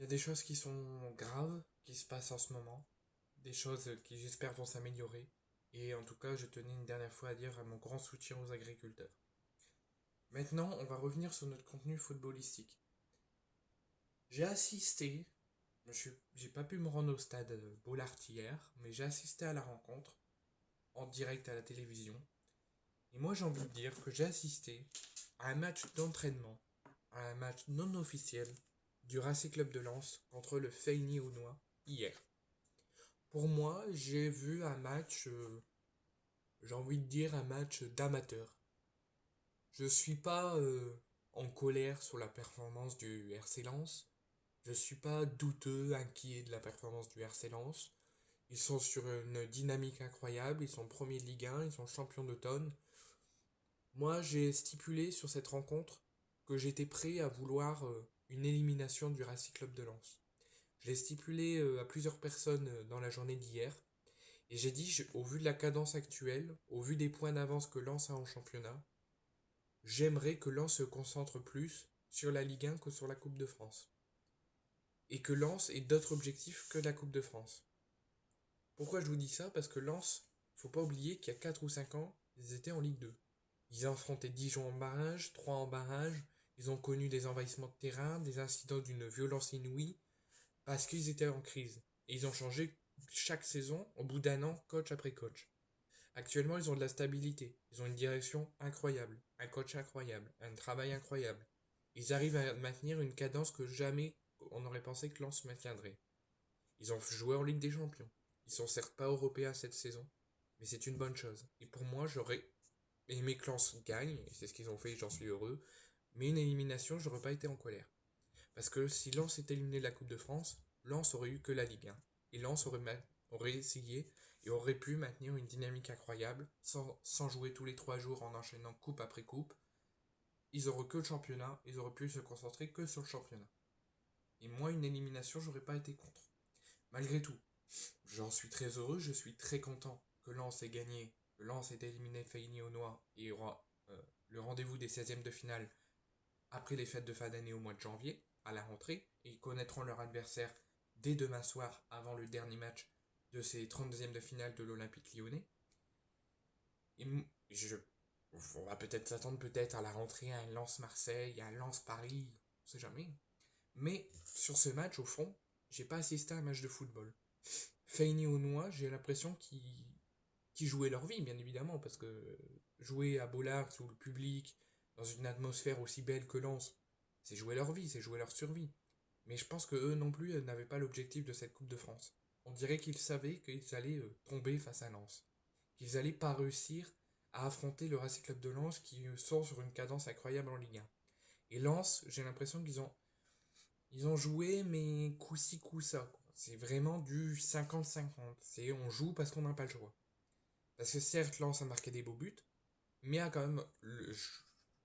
y a des choses qui sont graves qui se passent en ce moment, des choses qui j'espère vont s'améliorer. Et en tout cas, je tenais une dernière fois à dire mon grand soutien aux agriculteurs. Maintenant, on va revenir sur notre contenu footballistique. J'ai assisté, j'ai pas pu me rendre au stade Bollard hier, mais j'ai assisté à la rencontre en direct à la télévision. Et moi, j'ai envie de dire que j'ai assisté à un match d'entraînement, à un match non officiel du Racing Club de Lens contre le Feyenoord Haunois hier. Pour moi, j'ai vu un match, j'ai envie de dire un match d'amateur. Je suis pas en colère sur la performance du RC Lens. Je suis pas douteux, inquiet de la performance du RC Lens. Ils sont sur une dynamique incroyable, ils sont premiers de Ligue 1, ils sont champions d'automne. Moi, j'ai stipulé sur cette rencontre que j'étais prêt à vouloir une élimination du Racing Club de Lens. Je l'ai stipulé à plusieurs personnes dans la journée d'hier. Et j'ai dit, au vu de la cadence actuelle, au vu des points d'avance que Lens a en championnat, j'aimerais que Lens se concentre plus sur la Ligue 1 que sur la Coupe de France. Et que Lens ait d'autres objectifs que la Coupe de France. Pourquoi je vous dis ça? Parce que Lens, faut pas oublier qu'il y a 4 ou 5 ans, ils étaient en Ligue 2. Ils ont affronté Dijon en barrage, 3 en barrage, ils ont connu des envahissements de terrain, des incidents d'une violence inouïe, parce qu'ils étaient en crise. Et ils ont changé chaque saison, au bout d'un an, coach après coach. Actuellement, ils ont de la stabilité. Ils ont une direction incroyable, un coach incroyable, un travail incroyable. Ils arrivent à maintenir une cadence que jamais on aurait pensé que Lens maintiendrait. Ils ont joué en Ligue des Champions. Ils sont certes pas européens cette saison, mais c'est une bonne chose. Et pour moi, j'aurais aimé que Lens gagne, et c'est ce qu'ils ont fait, j'en suis heureux. Mais une élimination, j'aurais pas été en colère. Parce que si Lens est éliminé de la Coupe de France, Lens aurait eu que la Ligue 1. Et Lens aurait essayé et aurait pu maintenir une dynamique incroyable sans jouer tous les 3 jours en enchaînant coupe après coupe. Ils auraient que le championnat, ils auraient pu se concentrer que sur le championnat. Et moi, une élimination, j'aurais pas été contre. Malgré tout, j'en suis très heureux, je suis très content que Lens ait gagné, que Lens ait éliminé Feyenoord Haunois et aura le rendez-vous des 16e de finale après les fêtes de fin d'année au mois de janvier, à la rentrée, et ils connaîtront leur adversaire dès demain soir avant le dernier match de ces 32e de finale de l'Olympique lyonnais. Et on va peut-être s'attendre peut-être à la rentrée à un Lens-Marseille, à un Lens-Paris, on sait jamais. Mais sur ce match, au fond, j'ai pas assisté à un match de football. Feyenoord Haunois, j'ai l'impression qu'ils jouaient leur vie, bien évidemment, parce que jouer à Bollard sous le public, dans une atmosphère aussi belle que Lens, c'est jouer leur vie, c'est jouer leur survie. Mais je pense que eux non plus n'avaient pas l'objectif de cette Coupe de France. On dirait qu'ils savaient qu'ils allaient tomber face à Lens. Qu'ils allaient pas réussir à affronter le Racing Club de Lens qui sort sur une cadence incroyable en Ligue 1. Et Lens, j'ai l'impression qu'ils ont joué, mais coup-ci, coup-ça. C'est vraiment du 50-50. C'est on joue parce qu'on n'a pas le choix. Parce que certes, Lens a marqué des beaux buts, mais a quand même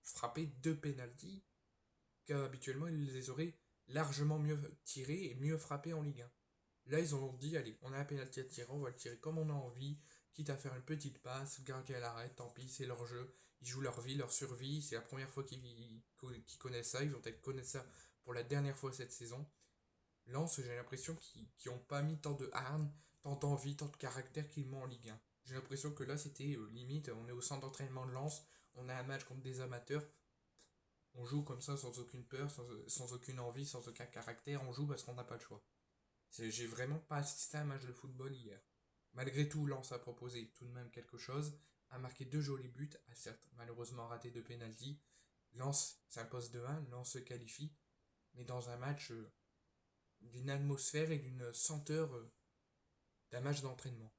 frappé 2 pénaltys qu'habituellement il les aurait largement mieux tirés et mieux frappés en Ligue 1. Là, ils ont dit, allez, on a un pénalty à tirer, on va le tirer comme on a envie, quitte à faire une petite passe, le gardien l'arrête, tant pis, c'est leur jeu, ils jouent leur vie, leur survie, c'est la première fois qu'ils connaissent ça, ils vont peut-être connaître ça pour la dernière fois cette saison. Lens, j'ai l'impression qu'ils n'ont pas mis tant de hargne, tant d'envie, tant de caractère qu'ils m'ont en Ligue 1. J'ai l'impression que là, c'était limite, on est au centre d'entraînement de Lens, on a un match contre des amateurs, on joue comme ça sans aucune peur, sans aucune envie, sans aucun caractère, on joue parce qu'on n'a pas le choix. J'ai vraiment pas assisté à un match de football hier. Malgré tout, Lens a proposé tout de même quelque chose, a marqué 2 jolis buts, a certes malheureusement raté 2 pénaltys. Lens s'impose 2-1, Lens se qualifie, mais dans un match d'une atmosphère et d'une senteur d'un match d'entraînement.